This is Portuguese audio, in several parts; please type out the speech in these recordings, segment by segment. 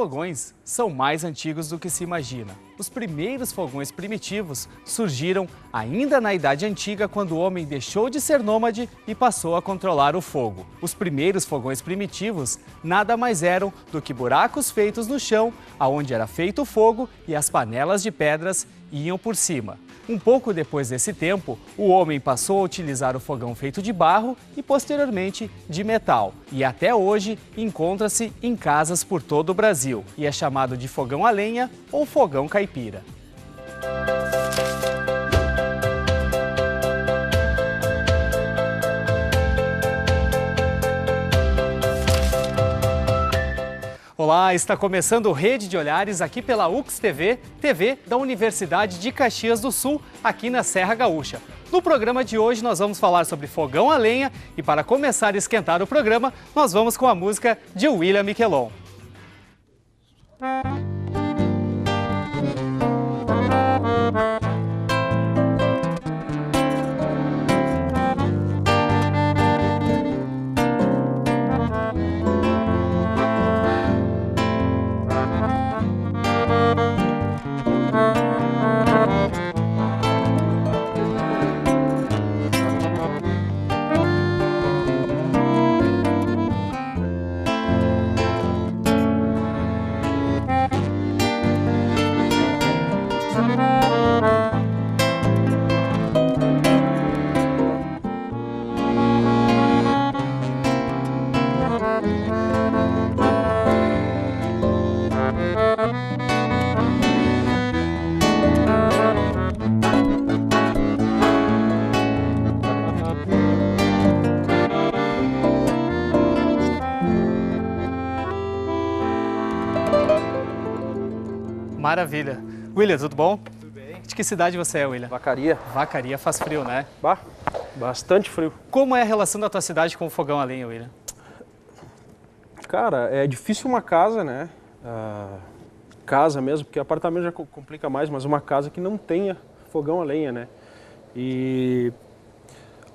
fogões são mais antigos do que se imagina. Os primeiros fogões primitivos surgiram ainda na Idade Antiga, quando o homem deixou de ser nômade e passou a controlar o fogo. Os primeiros fogões primitivos nada mais eram do que buracos feitos no chão, aonde era feito o fogo e as panelas de pedras iam por cima. Um pouco depois desse tempo, o homem passou a utilizar o fogão feito de barro e, posteriormente, de metal. E até hoje encontra-se em casas por todo o Brasil e é chamado de fogão a lenha ou fogão caipira. Olá, está começando o Rede de Olhares aqui pela UX TV, TV da Universidade de Caxias do Sul, aqui na Serra Gaúcha. No programa de hoje nós vamos falar sobre fogão a lenha e para começar a esquentar o programa, nós vamos com a música de William Miquelon. Maravilha. William, tudo bom? Tudo bem. De que cidade você é, William? Vacaria. Vacaria faz frio, né? Bastante frio. Como é a relação da tua cidade com o fogão a lenha, William? Cara, é difícil uma casa, né? Casa mesmo, porque apartamento já complica mais, mas uma casa que não tenha fogão a lenha, né? E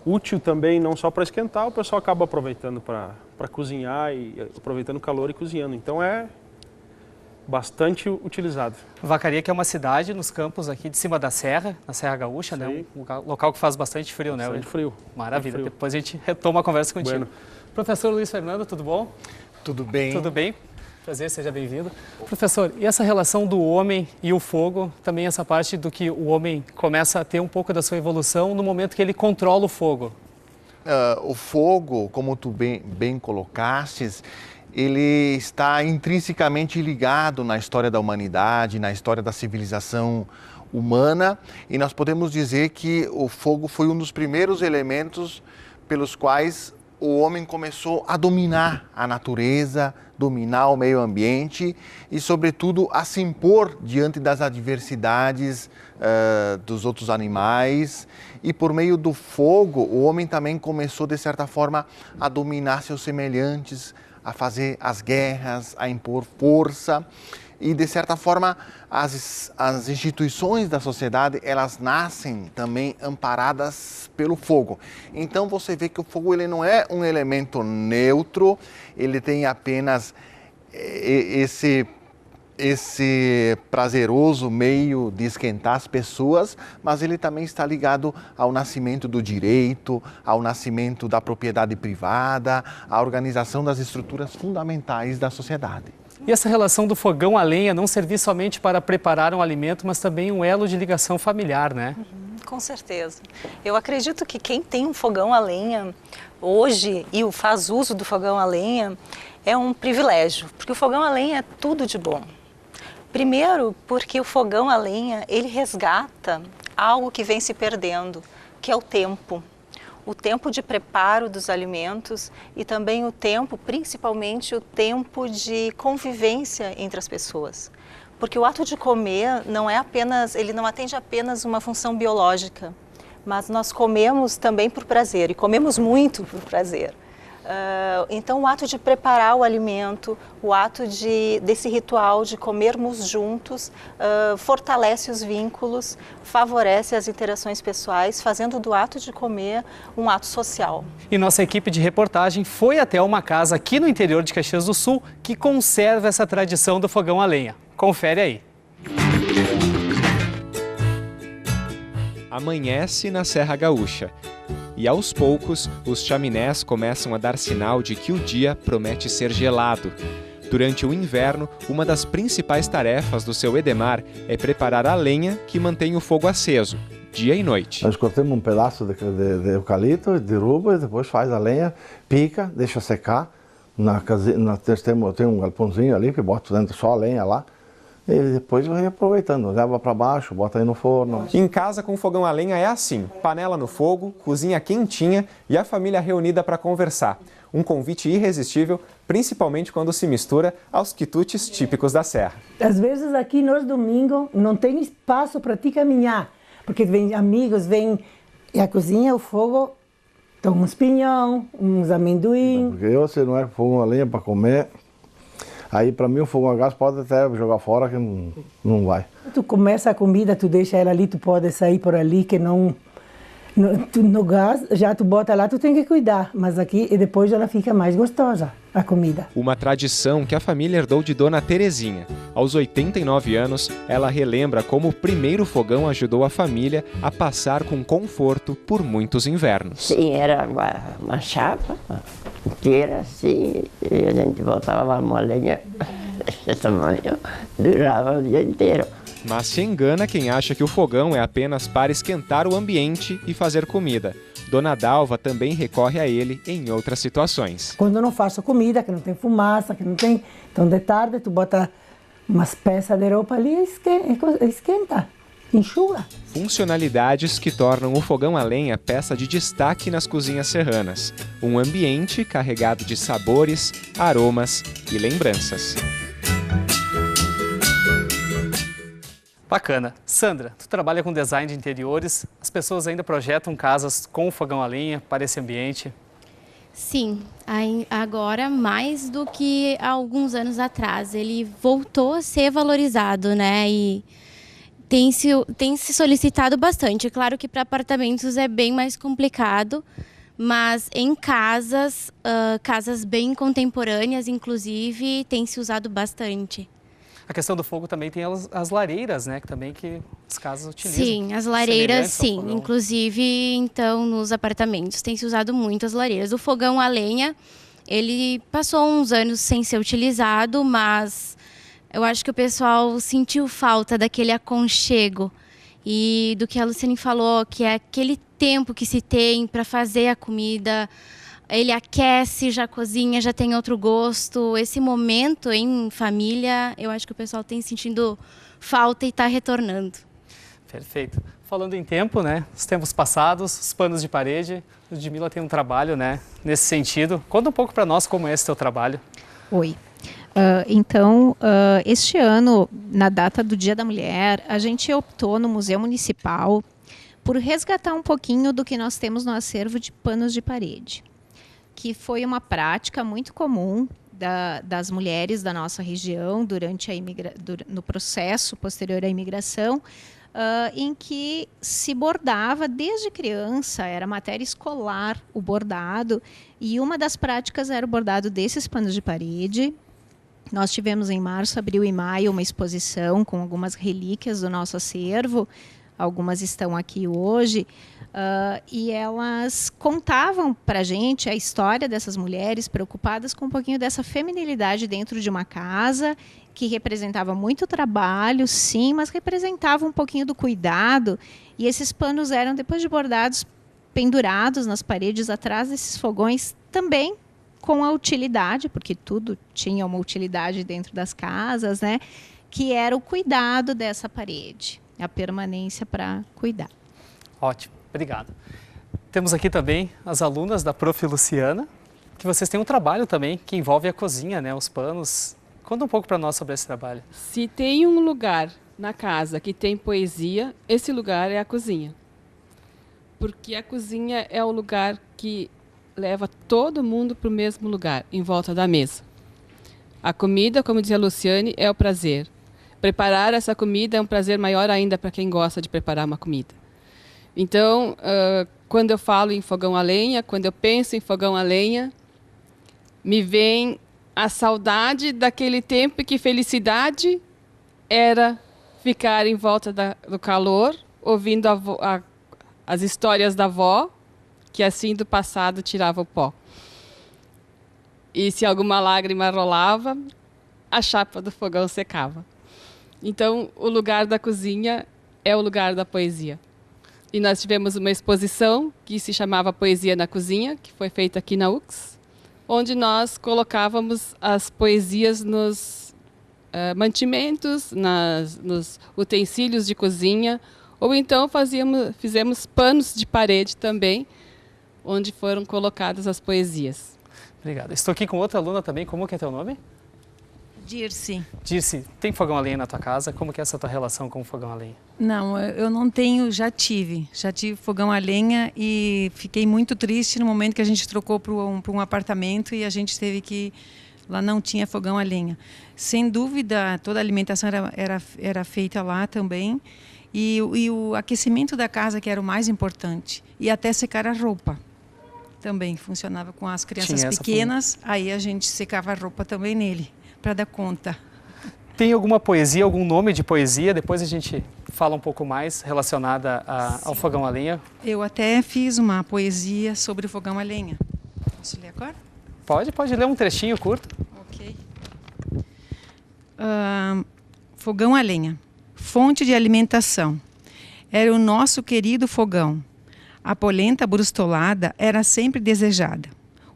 útil também, não só para esquentar, o pessoal acaba aproveitando para cozinhar e aproveitando o calor e cozinhando. Então é bastante utilizado. Vacaria, que é uma cidade nos campos aqui de cima da serra, na Serra Gaúcha, né? Um local que faz bastante frio, né? Bastante frio. Maravilha. Frio. Depois a gente retoma a conversa contigo. Bueno. Professor Luiz Fernando, tudo bom? Tudo bem. Tudo bem? Prazer, seja bem-vindo. Professor, e essa relação do homem e o fogo, também essa parte do que o homem começa a ter um pouco da sua evolução no momento que ele controla o fogo? O fogo, como tu bem colocastes, ele está intrinsecamente ligado na história da humanidade, na história da civilização humana, e nós podemos dizer que o fogo foi um dos primeiros elementos pelos quais o homem começou a dominar a natureza, dominar o meio ambiente e, sobretudo, a se impor diante das adversidades dos outros animais. E por meio do fogo, o homem também começou, de certa forma, a dominar seus semelhantes, a fazer as guerras, a impor força. E, de certa forma, as instituições da sociedade, elas nascem também amparadas pelo fogo. Então, você vê que o fogo ele não é um elemento neutro, ele tem apenas esse prazeroso meio de esquentar as pessoas, mas ele também está ligado ao nascimento do direito, ao nascimento da propriedade privada, à organização das estruturas fundamentais da sociedade. E essa relação do fogão a lenha não servir somente para preparar um alimento, mas também um elo de ligação familiar, né? Com certeza. Eu acredito que quem tem um fogão a lenha hoje e faz uso do fogão a lenha é um privilégio, porque o fogão a lenha é tudo de bom. Primeiro, porque o fogão a lenha, ele resgata algo que vem se perdendo, que é o tempo. O tempo de preparo dos alimentos e também o tempo, principalmente o tempo de convivência entre as pessoas. Porque o ato de comer não é apenas, ele não atende apenas uma função biológica, mas nós comemos também por prazer e comemos muito por prazer. Então, o ato de preparar o alimento, o ato desse ritual de comermos juntos, fortalece os vínculos, favorece as interações pessoais, fazendo do ato de comer um ato social. E nossa equipe de reportagem foi até uma casa aqui no interior de Caxias do Sul que conserva essa tradição do fogão a lenha. Confere aí. Amanhece na Serra Gaúcha. E aos poucos, os chaminés começam a dar sinal de que o dia promete ser gelado. Durante o inverno, uma das principais tarefas do seu Edemar é preparar a lenha que mantém o fogo aceso, dia e noite. Nós cortamos um pedaço de eucalipto, derruba e depois faz a lenha, pica, deixa secar. Tem um galpãozinho ali que bota dentro só a lenha lá. E depois vai aproveitando, leva para baixo, bota aí no forno. Em casa com fogão a lenha é assim, panela no fogo, cozinha quentinha e a família reunida para conversar. Um convite irresistível, principalmente quando se mistura aos quitutes típicos da serra. Às vezes aqui nos domingos não tem espaço para te caminhar, porque vem amigos, vem e a cozinha, o fogo, tem uns pinhão, uns amendoim. Porque se não é fogão a lenha para comer, aí para mim o fogão a gás pode até jogar fora que não vai. Tu começa a comida, tu deixa ela ali, tu pode sair por ali que no gás, já tu bota lá, tu tem que cuidar, mas aqui e depois ela fica mais gostosa, a comida. Uma tradição que a família herdou de Dona Terezinha. Aos 89 anos, ela relembra como o primeiro fogão ajudou a família a passar com conforto por muitos invernos. Sim, era uma chapa inteira assim, e a gente botava uma lenha desse tamanho, durava o dia inteiro. Mas se engana quem acha que o fogão é apenas para esquentar o ambiente e fazer comida. Dona Dalva também recorre a ele em outras situações. Quando eu não faço comida, que não tem fumaça, que não tem... Então de tarde tu bota umas peças de roupa ali e esquenta, enxuga. Funcionalidades que tornam o fogão a lenha peça de destaque nas cozinhas serranas. Um ambiente carregado de sabores, aromas e lembranças. Bacana. Sandra, tu trabalha com design de interiores, as pessoas ainda projetam casas com fogão a lenha para esse ambiente? Sim, agora mais do que há alguns anos atrás. Ele voltou a ser valorizado, né? E tem se solicitado bastante. Claro que para apartamentos é bem mais complicado, mas em casas bem contemporâneas, inclusive, tem se usado bastante. A questão do fogo também tem as lareiras, né? Que também as casas utilizam. Sim, as lareiras, sim. Inclusive, então, nos apartamentos tem se usado muito as lareiras. O fogão a lenha, ele passou uns anos sem ser utilizado, mas eu acho que o pessoal sentiu falta daquele aconchego e do que a Luciane falou, que é aquele tempo que se tem para fazer a comida. Ele aquece, já cozinha, já tem outro gosto. Esse momento em família, eu acho que o pessoal tem sentindo falta e está retornando. Perfeito. Falando em tempo, né? Os tempos passados, os panos de parede. O Ludmila tem um trabalho, né? Nesse sentido. Conta um pouco para nós como é esse teu trabalho. Oi. Este ano, na data do Dia da Mulher, a gente optou no Museu Municipal por resgatar um pouquinho do que nós temos no acervo de panos de parede, que foi uma prática muito comum das mulheres da nossa região durante no processo posterior à imigração, em que se bordava desde criança, era matéria escolar o bordado, e uma das práticas era o bordado desses panos de parede. Nós tivemos em março, abril e maio uma exposição com algumas relíquias do nosso acervo, algumas estão aqui hoje, e elas contavam para a gente a história dessas mulheres preocupadas com um pouquinho dessa feminilidade dentro de uma casa, que representava muito trabalho, sim, mas representava um pouquinho do cuidado. E esses panos eram, depois de bordados, pendurados nas paredes atrás desses fogões, também com a utilidade, porque tudo tinha uma utilidade dentro das casas, né? Que era o cuidado dessa parede, a permanência para cuidar. Ótimo, obrigado. Temos aqui também as alunas da Prof. Luciana, que vocês têm um trabalho também que envolve a cozinha, né? Os panos. Conta um pouco para nós sobre esse trabalho. Se tem um lugar na casa que tem poesia, esse lugar é a cozinha. Porque a cozinha é o lugar que leva todo mundo para o mesmo lugar, em volta da mesa. A comida, como dizia a Luciane, é o prazer. Preparar essa comida é um prazer maior ainda para quem gosta de preparar uma comida. Então, quando eu falo em fogão a lenha, quando eu penso em fogão a lenha, me vem a saudade daquele tempo que felicidade era ficar em volta do calor, ouvindo as histórias da avó, que assim do passado tirava o pó. E se alguma lágrima rolava, a chapa do fogão secava. Então, o lugar da cozinha é o lugar da poesia. E nós tivemos uma exposição que se chamava Poesia na Cozinha, que foi feita aqui na UX, onde nós colocávamos as poesias nos mantimentos, nos utensílios de cozinha, ou então fizemos panos de parede também, onde foram colocadas as poesias. Obrigado. Estou aqui com outra aluna também. Como que é teu nome? Dirce. Dirce, tem fogão a lenha na tua casa? Como que é essa tua relação com o fogão a lenha? Não, eu não tenho, já tive fogão a lenha e fiquei muito triste no momento que a gente trocou para um apartamento e a gente teve que, lá não tinha fogão a lenha. Sem dúvida, toda a alimentação era feita lá também e o aquecimento da casa que era o mais importante e até secar a roupa. Também funcionava com as crianças pequenas, aí a gente secava a roupa também nele, para dar conta. Tem alguma poesia, algum nome de poesia? Depois a gente fala um pouco mais relacionada ao fogão a lenha. Eu até fiz uma poesia sobre o fogão a lenha. Posso ler agora? Pode ler um trechinho curto. Ok. Fogão a lenha. Fonte de alimentação. Era o nosso querido fogão. A polenta brustolada era sempre desejada.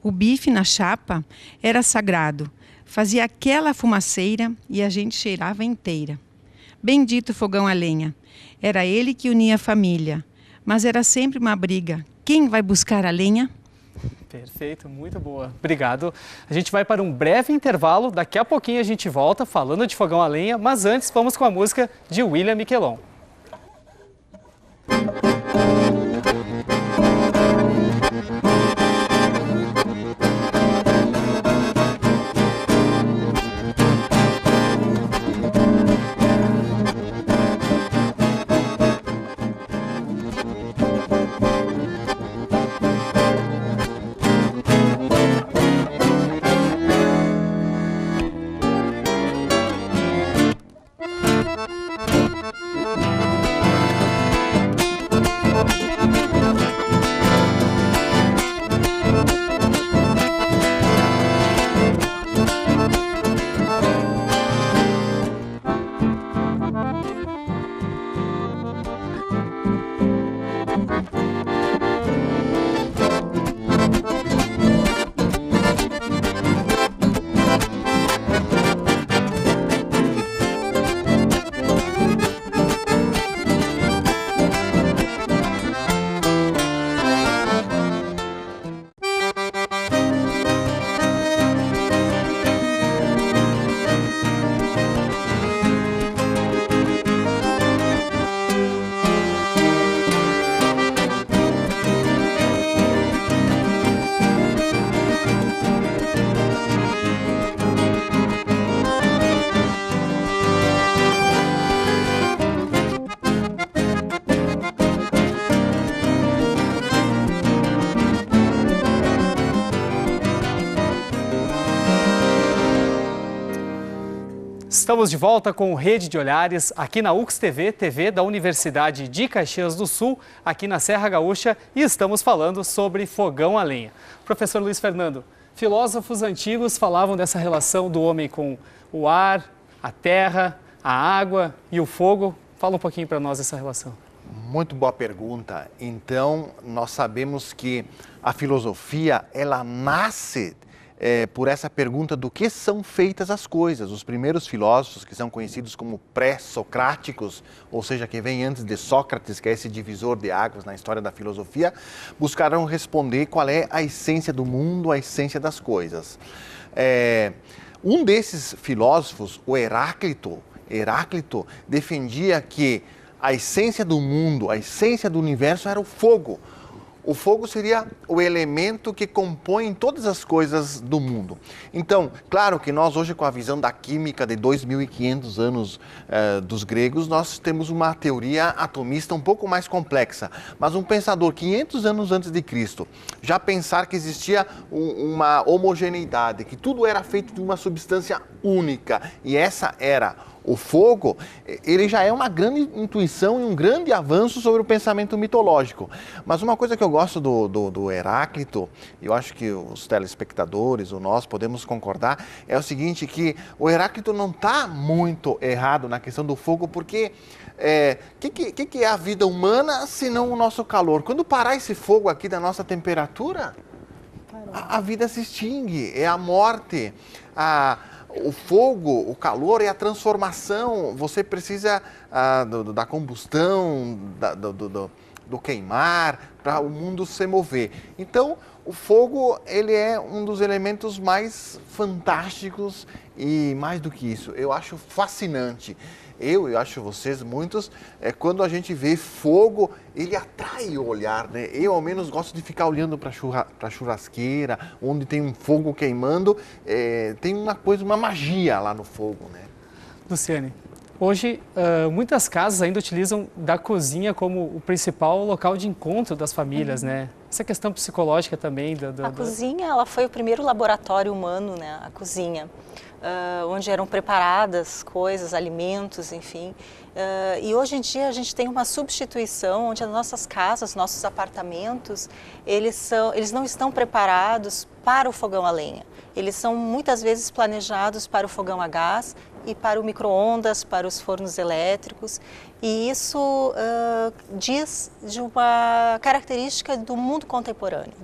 O bife na chapa era sagrado. Fazia aquela fumaceira e a gente cheirava inteira. Bendito fogão a lenha. Era ele que unia a família. Mas era sempre uma briga. Quem vai buscar a lenha? Perfeito, muito boa. Obrigado. A gente vai para um breve intervalo. Daqui a pouquinho a gente volta falando de fogão a lenha. Mas antes, vamos com a música de William Miquelon. Estamos de volta com Rede de Olhares, aqui na UX TV, TV da Universidade de Caxias do Sul, aqui na Serra Gaúcha, e estamos falando sobre fogão a lenha. Professor Luiz Fernando, filósofos antigos falavam dessa relação do homem com o ar, a terra, a água e o fogo. Fala um pouquinho para nós essa relação. Muito boa pergunta. Então, nós sabemos que a filosofia, ela nasce por essa pergunta do que são feitas as coisas. Os primeiros filósofos, que são conhecidos como pré-socráticos, ou seja, que vem antes de Sócrates, que é esse divisor de águas na história da filosofia, buscaram responder qual é a essência do mundo, a essência das coisas. Um desses filósofos, o Heráclito, defendia que a essência do mundo, a essência do universo era o fogo. o fogo seria o elemento que compõe todas as coisas do mundo. Então, claro que nós hoje, com a visão da química de 2.500 anos dos gregos, nós temos uma teoria atomista um pouco mais complexa. Mas um pensador 500 anos antes de Cristo já pensar que existia uma homogeneidade, que tudo era feito de uma substância única, e essa era o fogo, ele já é uma grande intuição e um grande avanço sobre o pensamento mitológico. Mas uma coisa que eu gosto do Heráclito, e eu acho que os telespectadores, ou nós, podemos concordar, é o seguinte, que o Heráclito não está muito errado na questão do fogo, porque que é a vida humana se não o nosso calor? Quando parar esse fogo aqui da nossa temperatura, a vida se extingue, é a morte. O fogo, o calor é a transformação, você precisa da combustão, do queimar, para o mundo se mover. Então, o fogo, ele é um dos elementos mais fantásticos e, mais do que isso, eu acho fascinante. Eu acho vocês muitos, quando a gente vê fogo, ele atrai o olhar, né? Eu, ao menos, gosto de ficar olhando para a churrasqueira, onde tem um fogo queimando, tem uma magia lá no fogo, né? Luciane, hoje muitas casas ainda utilizam da cozinha como o principal local de encontro das famílias, né? Essa questão psicológica também. A cozinha, ela foi o primeiro laboratório humano, né? A cozinha. Onde eram preparadas coisas, alimentos, enfim. E hoje em dia a gente tem uma substituição onde as nossas casas, nossos apartamentos, eles não estão preparados para o fogão a lenha. Eles são muitas vezes planejados para o fogão a gás e para o micro-ondas, para os fornos elétricos. E isso diz de uma característica do mundo contemporâneo,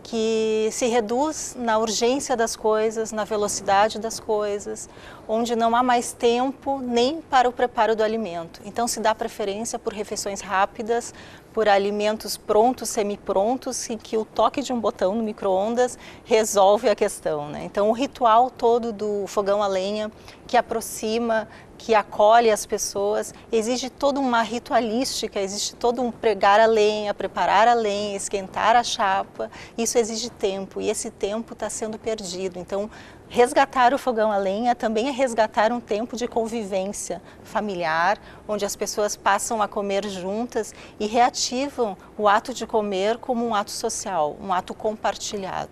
que se reduz na urgência das coisas, na velocidade das coisas, onde não há mais tempo nem para o preparo do alimento. Então se dá preferência por refeições rápidas, por alimentos prontos, semi-prontos, em que o toque de um botão no micro-ondas resolve a questão, né? Então o ritual todo do fogão a lenha, que aproxima, que acolhe as pessoas, exige toda uma ritualística, existe todo um pregar a lenha, preparar a lenha, esquentar a chapa. Isso exige tempo e esse tempo está sendo perdido. Então, resgatar o fogão a lenha também é resgatar um tempo de convivência familiar, onde as pessoas passam a comer juntas e reativam o ato de comer como um ato social, um ato compartilhado.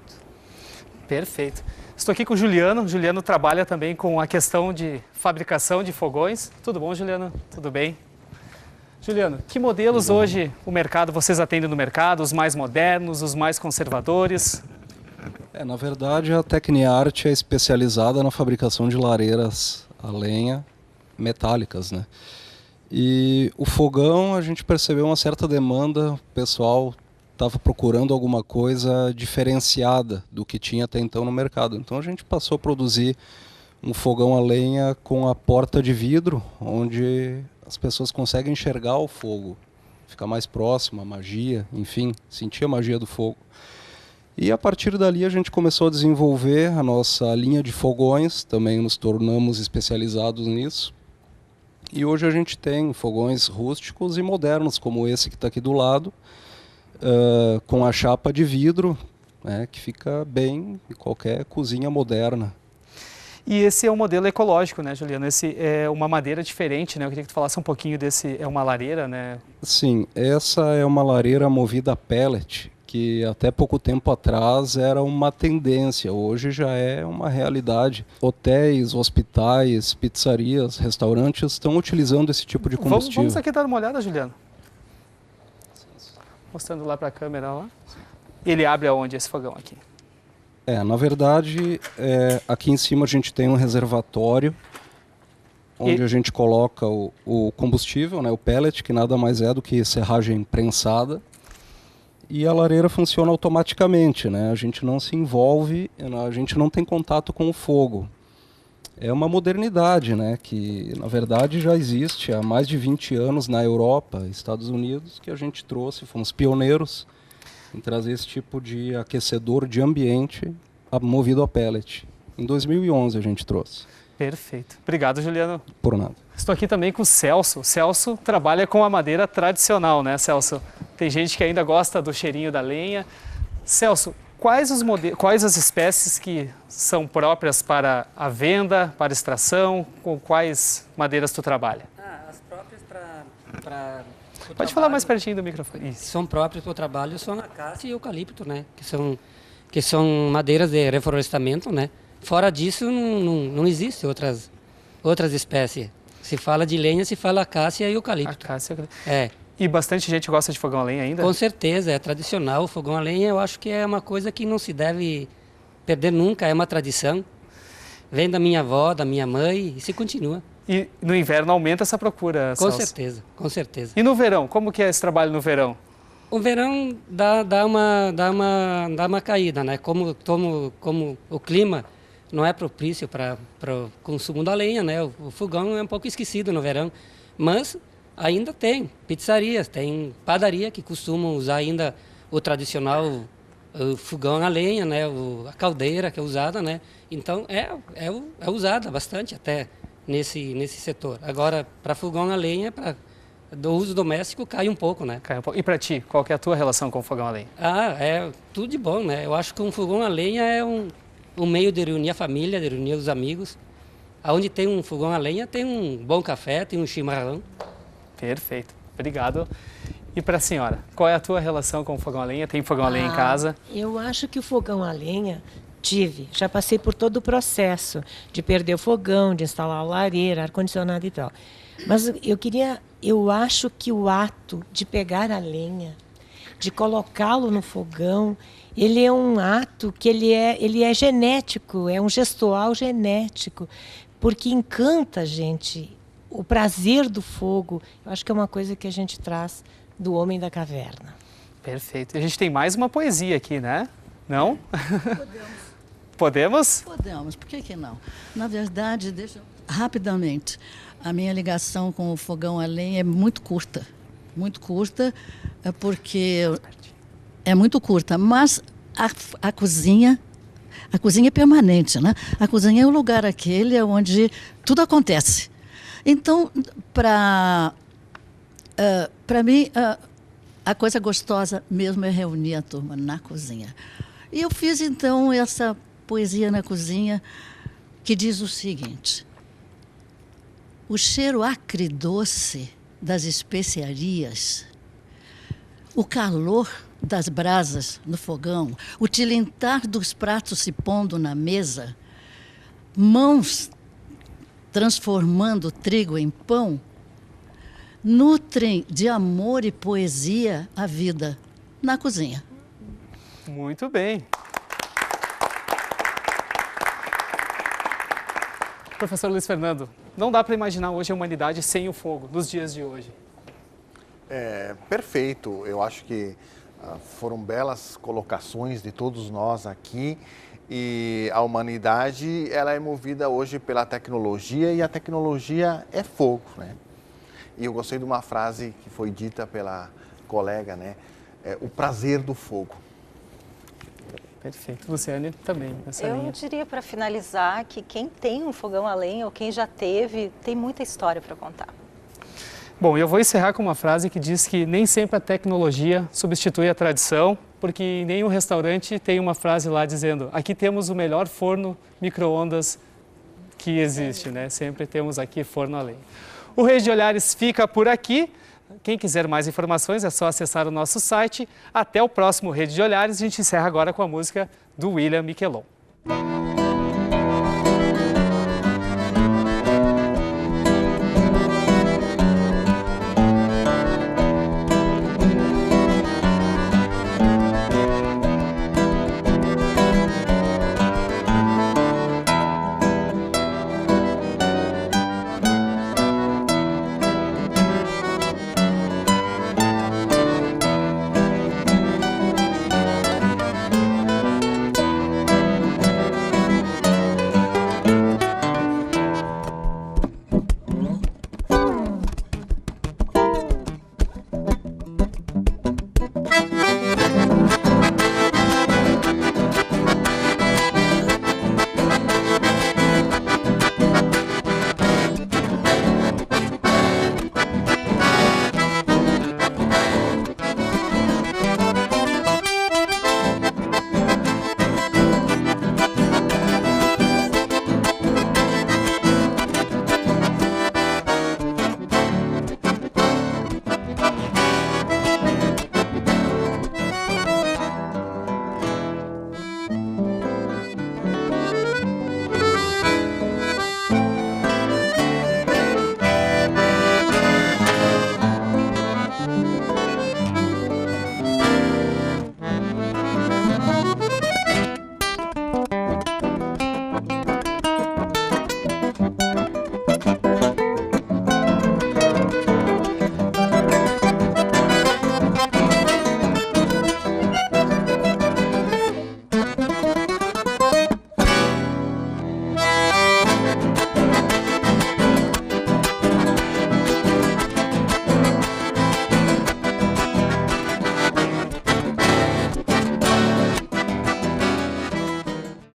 Perfeito. Estou aqui com o Juliano. O Juliano trabalha também com a questão de fabricação de fogões. Tudo bom, Juliano? Tudo bem? Juliano, que modelos hoje vocês atendem no mercado? Os mais modernos, os mais conservadores? Na verdade, a Tecniart é especializada na fabricação de lareiras a lenha metálicas, né? E o fogão, a gente percebeu uma certa demanda, o pessoal estava procurando alguma coisa diferenciada do que tinha até então no mercado. Então a gente passou a produzir um fogão a lenha com a porta de vidro, onde as pessoas conseguem enxergar o fogo, ficar mais próximo, a magia, enfim, sentir a magia do fogo. E a partir dali a gente começou a desenvolver a nossa linha de fogões, também nos tornamos especializados nisso. E hoje a gente tem fogões rústicos e modernos, como esse que está aqui do lado, com a chapa de vidro, né, que fica bem em qualquer cozinha moderna. E esse é um modelo ecológico, né, Juliano? Esse é uma madeira diferente, né? Eu queria que tu falasse um pouquinho desse, é uma lareira, né? Sim, essa é uma lareira movida a pellet, que até pouco tempo atrás era uma tendência, hoje já é uma realidade. Hotéis, hospitais, pizzarias, restaurantes estão utilizando esse tipo de combustível. Vamos aqui dar uma olhada, Juliano. Mostrando lá para a câmera lá. Ele abre aonde esse fogão aqui? Na verdade, aqui em cima a gente tem um reservatório onde a gente coloca o combustível, né, o pellet, que nada mais é do que serragem prensada. E a lareira funciona automaticamente, né? A gente não se envolve, a gente não tem contato com o fogo. É uma modernidade, né, que na verdade já existe há mais de 20 anos na Europa, Estados Unidos, que a gente trouxe, fomos pioneiros em trazer esse tipo de aquecedor de ambiente movido a pellet. Em 2011 a gente trouxe. Perfeito. Obrigado, Juliano. Por nada. Estou aqui também com o Celso. O Celso trabalha com a madeira tradicional, né, Celso? Tem gente que ainda gosta do cheirinho da lenha. Celso, quais as espécies que são próprias para a venda, para extração? Com quais madeiras tu trabalha? As próprias para Pode falar mais pertinho do microfone. Isso. São próprias para o trabalho, são a acácia e o eucalipto, né? Que são madeiras de reflorestamento, né? Fora disso, não existe outras espécies. Se fala de lenha, se fala acácia e eucalipto. Acácia e eucalipto. É. E bastante gente gosta de fogão a lenha ainda? Com certeza, é tradicional. O fogão a lenha eu acho que é uma coisa que não se deve perder nunca, é uma tradição. Vem da minha avó, da minha mãe e se continua. E no inverno aumenta essa procura, Com Celso? certeza, com certeza. E no verão, como que é esse trabalho no verão? O verão dá uma caída, né? Como o clima não é propício para o consumo da lenha, né? O fogão é um pouco esquecido no verão, mas ainda tem pizzarias, tem padaria que costumam usar ainda o tradicional fogão a lenha, né? A caldeira que é usada, né? Então é usada bastante até nesse setor. Agora, para fogão a lenha, do uso doméstico cai um pouco, né? Cai um pouco. E para ti, qual que é a tua relação com o fogão a lenha? É tudo de bom, né? Eu acho que um fogão a lenha é um meio de reunir a família, de reunir os amigos. Onde tem um fogão a lenha, tem um bom café, tem um chimarrão. Perfeito. Obrigado. E para a senhora, qual é a tua relação com o fogão a lenha? Tem fogão a lenha em casa? Eu acho que o fogão a lenha já passei por todo o processo de perder o fogão, de instalar a lareira, ar-condicionado e tal. Mas eu acho que o ato de pegar a lenha, de colocá-lo no fogão, ele é um ato que ele é genético, é um gestual genético, porque encanta a gente. O prazer do fogo, eu acho que é uma coisa que a gente traz do homem da caverna. Perfeito. A gente tem mais uma poesia aqui, né? Não? Podemos? Podemos, por que não? Na verdade, rapidamente, a minha ligação com o fogão a lenha é muito curta, porque é muito curta, mas a cozinha é permanente, né? A cozinha é o lugar aquele onde tudo acontece. Então, para mim, a coisa gostosa mesmo é reunir a turma na cozinha. E eu fiz, então, essa poesia na cozinha que diz o seguinte: o cheiro acre doce das especiarias, o calor das brasas no fogão, o tilintar dos pratos se pondo na mesa, mãos transformando trigo em pão, nutrem de amor e poesia a vida na cozinha. Muito bem. Professor Luiz Fernando, não dá para imaginar hoje a humanidade sem o fogo, nos dias de hoje. Perfeito. Eu acho que foram belas colocações de todos nós aqui. E a humanidade, ela é movida hoje pela tecnologia e a tecnologia é fogo, né? E eu gostei de uma frase que foi dita pela colega, né? O prazer do fogo. Perfeito. Luciane, também nessa linha. Eu diria, para finalizar, que quem tem um fogão a lenha ou quem já teve, tem muita história para contar. Bom, eu vou encerrar com uma frase que diz que nem sempre a tecnologia substitui a tradição, porque em nenhum restaurante tem uma frase lá dizendo: aqui temos o melhor forno micro-ondas que existe, né? Sempre temos aqui forno a lenha. O Rede de Olhares fica por aqui. Quem quiser mais informações é só acessar o nosso site. Até o próximo Rede de Olhares. A gente encerra agora com a música do William Miquelon.